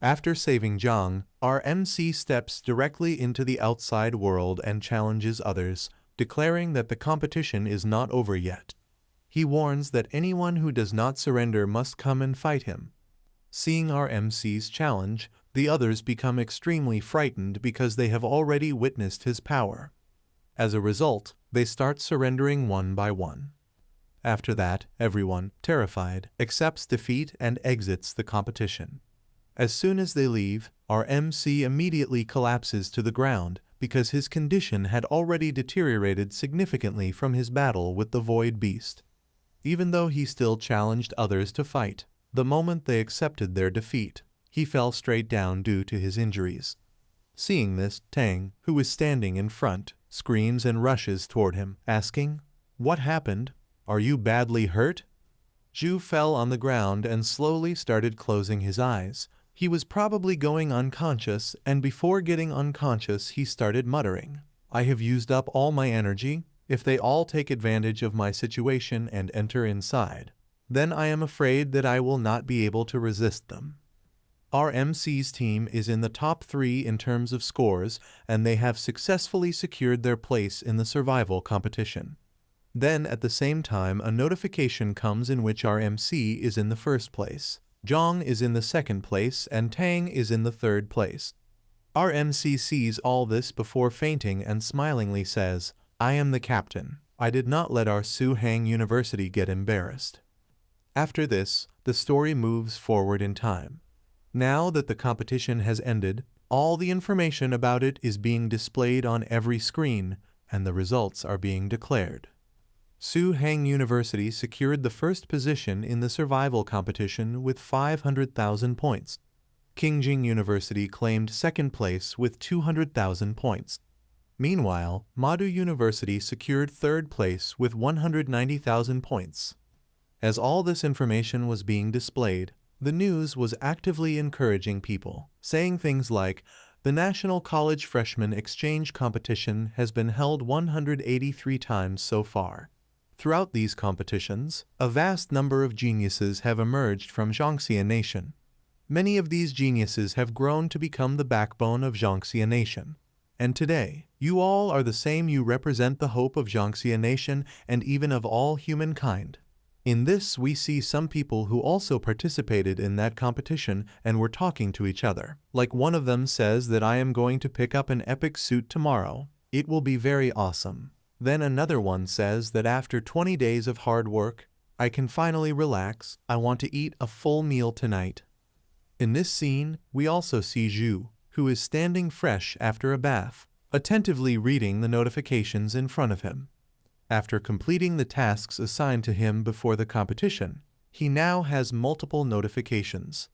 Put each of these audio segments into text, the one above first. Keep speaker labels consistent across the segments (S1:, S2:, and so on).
S1: After saving Zhang, our MC steps directly into the outside world and challenges others, declaring that the competition is not over yet. He warns that anyone who does not surrender must come and fight him. Seeing our MC's challenge, the others become extremely frightened because they have already witnessed his power. As a result, they start surrendering one by one. After that, everyone, terrified, accepts defeat and exits the competition. As soon as they leave, our MC immediately collapses to the ground because his condition had already deteriorated significantly from his battle with the Void Beast. Even though he still challenged others to fight, the moment they accepted their defeat, he fell straight down due to his injuries. Seeing this, Tang, who is standing in front, screams and rushes toward him, asking, "What happened? Are you badly hurt?" Zhu fell on the ground and slowly started closing his eyes. He was probably going unconscious, and before getting unconscious he started muttering, "I have used up all my energy. If they all take advantage of my situation and enter inside, then I am afraid that I will not be able to resist them." Our MC's team is in the top 3 in terms of scores, and they have successfully secured their place in the survival competition. Then, at the same time, a notification comes in which our MC is in the first place, Zhang is in the second place, and Tang is in the third place. Our MC sees all this before fainting and smilingly says, "I am the captain. I did not let our Suhang University get embarrassed." After this, the story moves forward in time. Now that the competition has ended, all the information about it is being displayed on every screen, and the results are being declared. Suhang University secured the first position in the survival competition with 500,000 points. Qingjing University claimed second place with 200,000 points. Meanwhile, Madu University secured third place with 190,000 points. As all this information was being displayed, the news was actively encouraging people, saying things like, "The National College Freshman Exchange Competition has been held 183 times so far. Throughout these competitions, a vast number of geniuses have emerged from Jiangxia Nation. Many of these geniuses have grown to become the backbone of Jiangxia Nation. And today, you all are the same. You represent the hope of Jiangxia Nation and even of all humankind." In this, we see some people who also participated in that competition and were talking to each other. Like one of them says that I am going to pick up an epic suit tomorrow. It will be very awesome. Then another one says that after 20 days of hard work, I can finally relax. I want to eat a full meal tonight. In this scene, we also see Zhu, who is standing fresh after a bath, attentively reading the notifications in front of him. After completing the tasks assigned to him before the competition, he now has multiple notifications.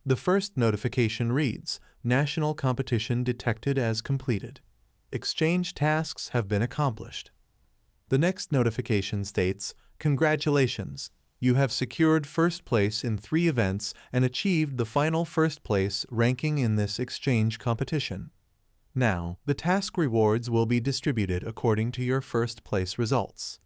S1: The first notification reads, "National competition detected as completed. Exchange tasks have been accomplished." The next notification states, "Congratulations, you have secured first place in 3 events and achieved the final first place ranking in this exchange competition. Now, the task rewards will be distributed according to your first place results.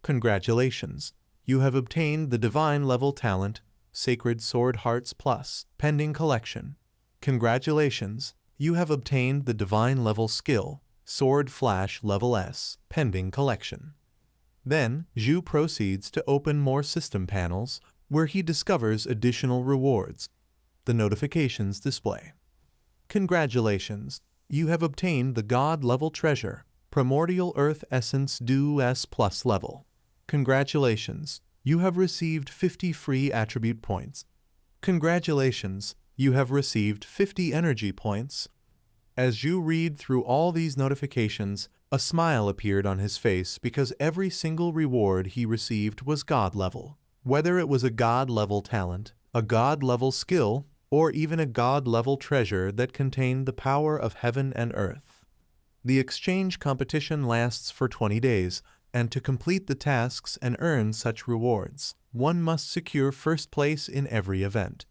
S1: Congratulations, you have obtained the Divine Level Talent, Sacred Sword Hearts Plus, pending collection. Congratulations, you have obtained the Divine Level Skill, Sword Flash Level S, pending collection." Then, Zhu proceeds to open more system panels, where he discovers additional rewards. The notifications display, "Congratulations, you have obtained the God Level Treasure, Primordial Earth Essence Dew S Plus level. Congratulations, you have received 50 free attribute points. Congratulations, you have received 50 energy points." As you read through all these notifications, a smile appeared on his face because every single reward he received was God level. Whether it was a God level talent, a God level skill, or even a God level treasure that contained the power of heaven and earth. The exchange competition lasts for 20 days, and to complete the tasks and earn such rewards, one must secure first place in every event.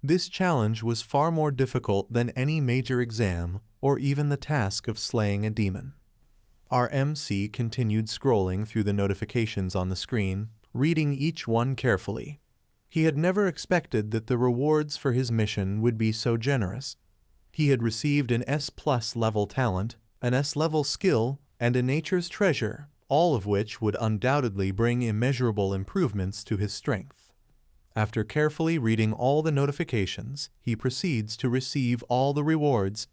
S1: This challenge was far more difficult than any major exam or even the task of slaying a demon. Our MC continued scrolling through the notifications on the screen, reading each one carefully. He had never expected that the rewards for his mission would be so generous. He had received an S+ level talent, an S level skill, and a nature's treasure, all of which would undoubtedly bring immeasurable improvements to his strength. After carefully reading all the notifications, he proceeds to receive all the rewards.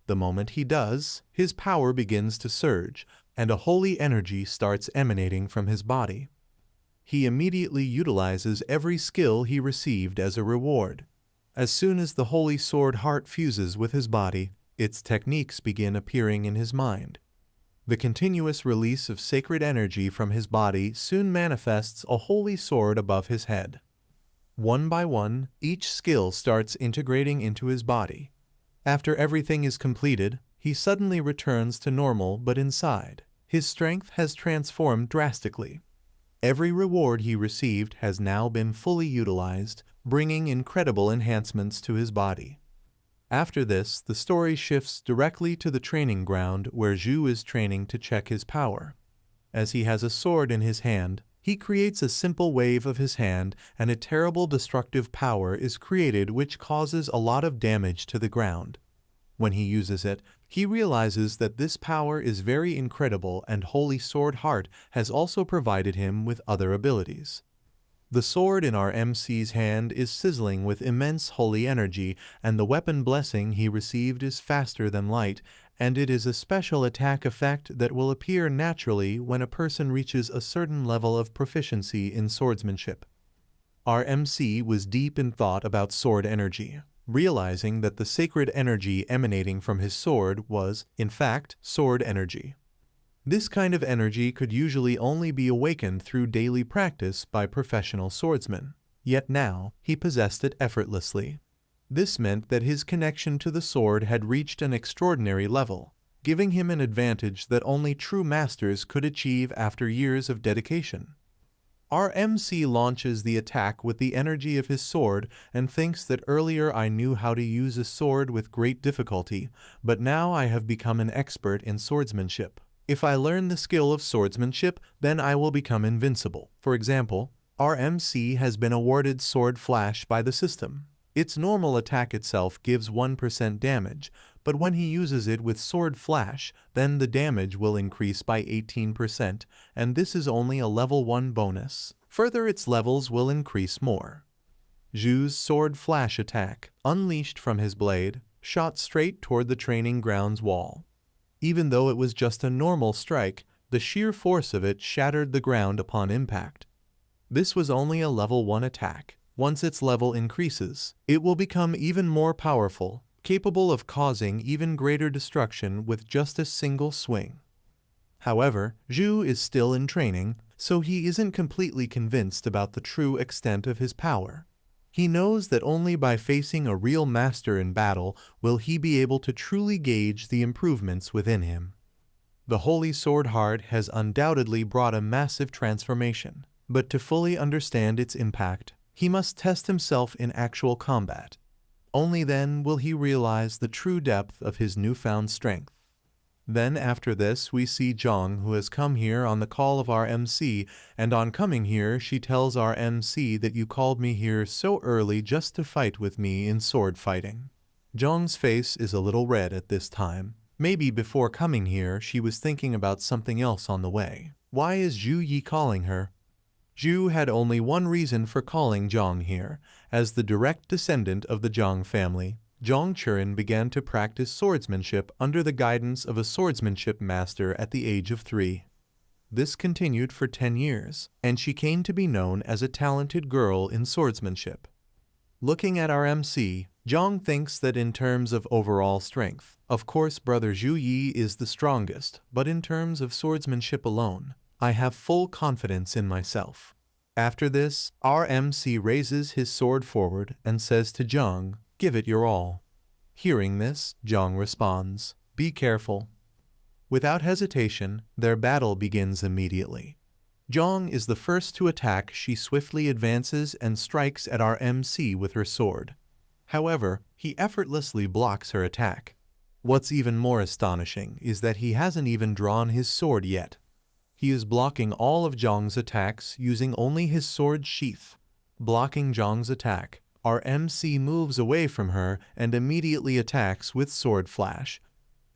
S1: The moment he does, his power begins to surge, and a holy energy starts emanating from his body. He immediately utilizes every skill he received as a reward. As soon as the holy sword heart fuses with his body, its techniques begin appearing in his mind. The continuous release of sacred energy from his body soon manifests a holy sword above his head. One by one, each skill starts integrating into his body. After everything is completed, he suddenly returns to normal, but inside, his strength has transformed drastically. Every reward he received has now been fully utilized, bringing incredible enhancements to his body. After this, the story shifts directly to the training ground where Zhu is training to check his power. As he has a sword in his hand, he creates a simple wave of his hand, and a terrible destructive power is created which causes a lot of damage to the ground. When he uses it, he realizes that this power is very incredible, and Holy Sword Heart has also provided him with other abilities. The sword in our MC's hand is sizzling with immense holy energy, and the weapon blessing he received is faster than light, and it is a special attack effect that will appear naturally when a person reaches a certain level of proficiency in swordsmanship. Our MC was deep in thought about sword energy, realizing that the sacred energy emanating from his sword was, in fact, sword energy. This kind of energy could usually only be awakened through daily practice by professional swordsmen, yet now he possessed it effortlessly. This meant that his connection to the sword had reached an extraordinary level, giving him an advantage that only true masters could achieve after years of dedication. Our MC launches the attack with the energy of his sword and thinks that earlier I knew how to use a sword with great difficulty, but now I have become an expert in swordsmanship. If I learn the skill of swordsmanship, then I will become invincible. For example, our MC has been awarded Sword Flash by the system. Its normal attack itself gives 1% damage, but when he uses it with Sword Flash, then the damage will increase by 18%, and this is only a level 1 bonus. Further, its levels will increase more. Zhu's Sword Flash attack, unleashed from his blade, shot straight toward the training grounds wall. Even though it was just a normal strike, the sheer force of it shattered the ground upon impact. This was only a level 1 attack. Once its level increases, it will become even more powerful, capable of causing even greater destruction with just a single swing. However, Zhu is still in training, so he isn't completely convinced about the true extent of his power. He knows that only by facing a real master in battle will he be able to truly gauge the improvements within him. The Holy Sword Heart has undoubtedly brought a massive transformation, but to fully understand its impact, he must test himself in actual combat. Only then will he realize the true depth of his newfound strength. Then after this we see Zhang, who has come here on the call of our MC, and on coming here she tells our MC that you called me here so early just to fight with me in sword fighting. Zhang's face is a little red at this time. Maybe before coming here she was thinking about something else on the way. Why is Zhu Yi calling her? Zhu had only one reason for calling Zhang here. As the direct descendant of the Zhang family, Zhang Churin began to practice swordsmanship under the guidance of a swordsmanship master at the age of 3. This continued for 10 years, and she came to be known as a talented girl in swordsmanship. Looking at our MC, Zhang thinks that in terms of overall strength, of course brother Zhu Yi is the strongest, but in terms of swordsmanship alone, I have full confidence in myself. After this, our MC raises his sword forward and says to Zhang, "Give it your all." Hearing this, Zhang responds, "Be careful." Without hesitation, their battle begins immediately. Zhang is the first to attack. She swiftly advances and strikes at our MC with her sword. However, he effortlessly blocks her attack. What's even more astonishing is that he hasn't even drawn his sword yet. He is blocking all of Zhang's attacks using only his sword's sheath. Blocking Zhang's attack, our MC moves away from her and immediately attacks with Sword Flash.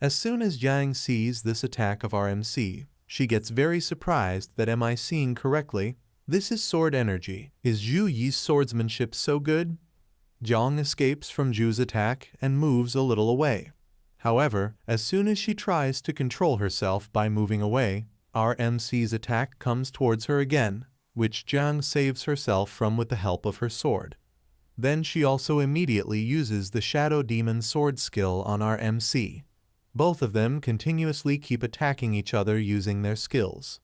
S1: As soon as Jiang sees this attack of our MC, she gets very surprised that am I seeing correctly? This is sword energy. Is Zhu Yi's swordsmanship so good? Jiang escapes from Zhu's attack and moves a little away. However, as soon as she tries to control herself by moving away, our MC's attack comes towards her again, which Jiang saves herself from with the help of her sword. Then she also immediately uses the Shadow Demon sword skill on our MC. Both of them continuously keep attacking each other using their skills.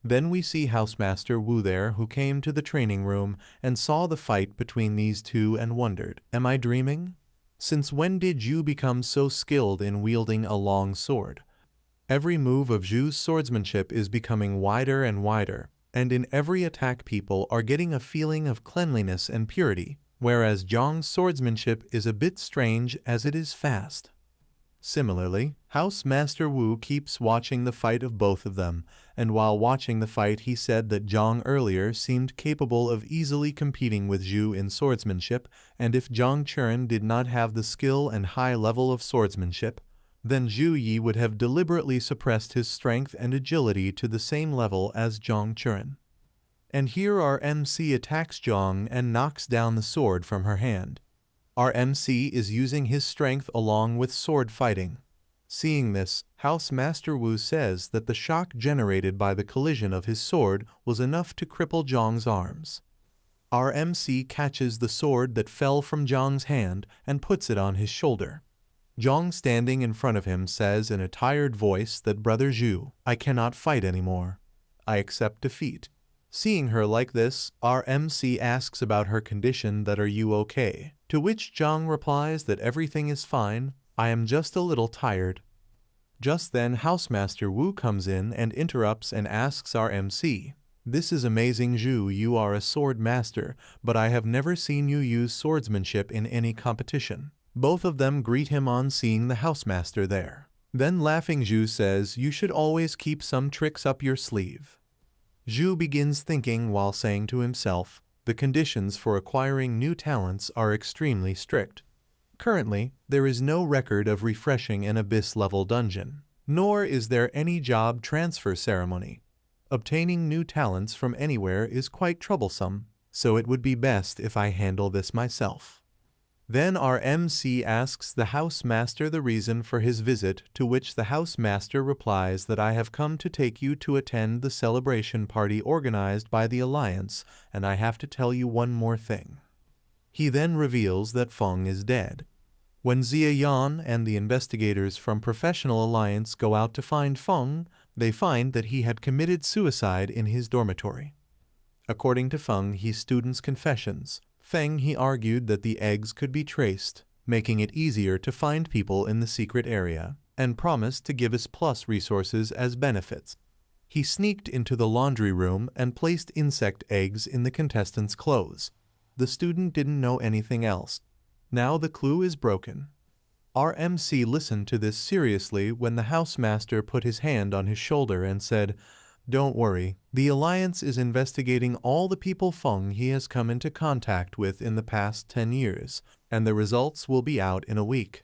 S1: Then we see Housemaster Wu there, who came to the training room and saw the fight between these two and wondered, am I dreaming? Since when did Zhu become so skilled in wielding a long sword? Every move of Zhu's swordsmanship is becoming wider and wider, and in every attack people are getting a feeling of cleanliness and purity, whereas Jiang's swordsmanship is a bit strange as it is fast. Similarly, Housemaster Wu keeps watching the fight of both of them, and while watching the fight he said that Jiang earlier seemed capable of easily competing with Zhu in swordsmanship, and if Jiang Chuan did not have the skill and high level of swordsmanship, then Zhu Yi would have deliberately suppressed his strength and agility to the same level as Jiang Chuan. And here our MC attacks Jiang and knocks down the sword from her hand. Our MC is using his strength along with sword fighting. Seeing this, Housemaster Wu says that the shock generated by the collision of his sword was enough to cripple Jiang's arms. Our MC catches the sword that fell from Jiang's hand and puts it on his shoulder. Jiang, standing in front of him, says in a tired voice that Brother Zhu, I cannot fight anymore. I accept defeat. Seeing her like this, our MC asks about her condition, that are you okay? To which Jiang replies that everything is fine, I am just a little tired. Just then Housemaster Wu comes in and interrupts and asks our MC, this is amazing Zhu, you are a sword master, but I have never seen you use swordsmanship in any competition. Both of them greet him on seeing the housemaster there. Then laughing Zhu says, you should always keep some tricks up your sleeve. Zhu begins thinking while saying to himself, the conditions for acquiring new talents are extremely strict. Currently, there is no record of refreshing an abyss-level dungeon, nor is there any job transfer ceremony. Obtaining new talents from anywhere is quite troublesome, so it would be best if I handle this myself. Then our MC asks the housemaster the reason for his visit, to which the housemaster replies that I have come to take you to attend the celebration party organized by the Alliance, and I have to tell you one more thing. He then reveals that Feng is dead. When Xia Yan and the investigators from Professional Alliance go out to find Feng, they find that he had committed suicide in his dormitory. According to Feng, his students' confessions, Feng, he argued that the eggs could be traced, making it easier to find people in the secret area, and promised to give us plus resources as benefits. He sneaked into the laundry room and placed insect eggs in the contestants' clothes. The student didn't know anything else. Now the clue is broken. Our MC listened to this seriously when the housemaster put his hand on his shoulder and said, don't worry, the Alliance is investigating all the people Feng he has come into contact with in the past 10 years, and the results will be out in a week.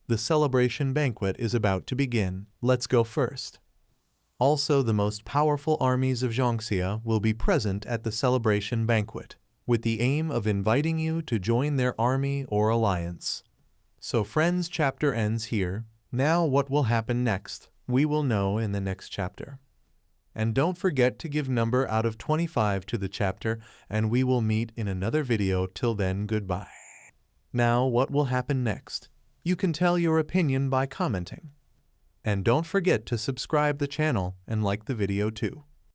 S1: The celebration banquet is about to begin. Let's go first. Also, the most powerful armies of Zhongxia will be present at the celebration banquet, with the aim of inviting you to join their army or alliance. So friends, chapter ends here. Now what will happen next, we will know in the next chapter. And don't forget to give number out of 25 to the chapter, and we will meet in another video. Till then, goodbye. Now, what will happen next? You can tell your opinion by commenting. And don't forget to subscribe the channel and like the video too.